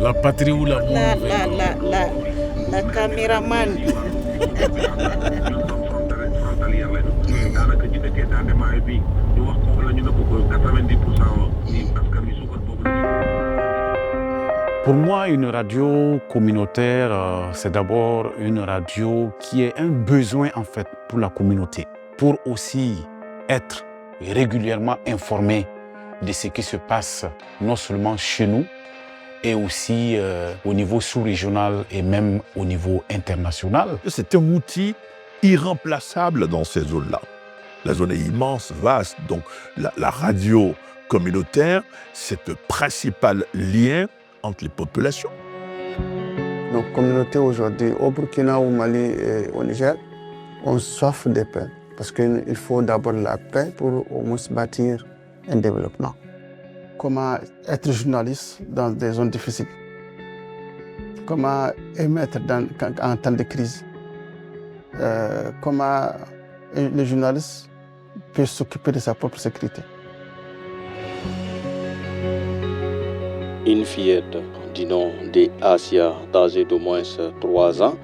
La patrie ou l'amour. La caméraman. Pour moi, une radio communautaire, c'est d'abord une radio qui est un besoin en fait pour la communauté, pour aussi être régulièrement informé de ce qui se passe non seulement chez nous, et aussi au niveau sous-régional et même au niveau international. C'est un outil irremplaçable dans ces zones-là. La zone est immense, vaste, donc la radio communautaire, c'est le principal lien entre les populations. Nos communautés aujourd'hui, au Burkina, au Mali et au Niger, ont soif de paix. Parce qu'il faut d'abord la paix pour au moins bâtir un développement. Comment être journaliste dans des zones difficiles? Comment émettre en temps de crise? Comment le journaliste peut s'occuper de sa propre sécurité? Une fillette du nom d'Asia, âgée d'au moins 3 ans,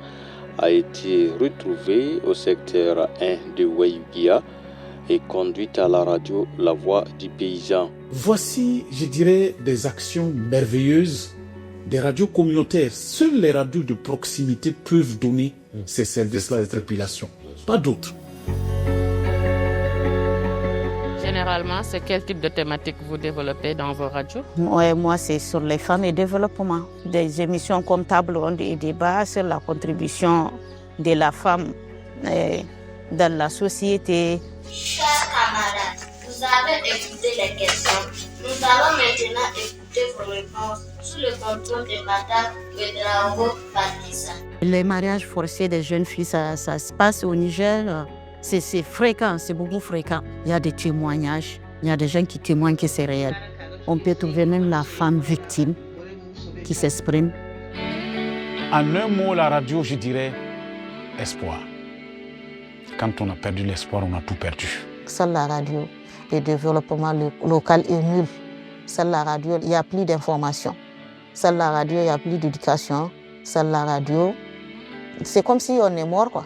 a été retrouvée au secteur 1 de Weyugia et conduite à la radio La Voix du Paysan. Voici, je dirais, des actions merveilleuses des radios communautaires. Seules les radios de proximité peuvent donner ces services-là à la population, pas d'autres. Généralement, c'est quel type de thématique vous développez dans vos radios? Moi, c'est sur les femmes et développement. Des émissions comme Table ronde et débat sur la contribution de la femme dans la société. Chers camarades, vous avez écouté les questions. Nous allons maintenant écouter vos réponses sous le contrôle de Madame Ouedraogo Batissa. Les mariages forcés des jeunes filles, ça se passe au Niger. C'est fréquent, c'est beaucoup fréquent. Il y a des témoignages, il y a des gens qui témoignent que c'est réel. On peut trouver même la femme victime qui s'exprime. En un mot, la radio, je dirais espoir. Quand on a perdu l'espoir, on a tout perdu. Sans la radio, le développement local est nul. Sans la radio, il n'y a plus d'informations. Sans la radio, il n'y a plus d'éducation. Sans la radio, c'est comme si on est mort, quoi.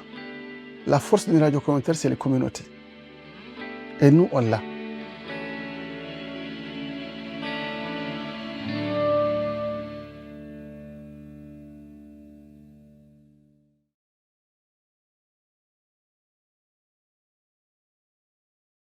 La force d'une radio communautaire, c'est les communautés. Et nous, on l'a.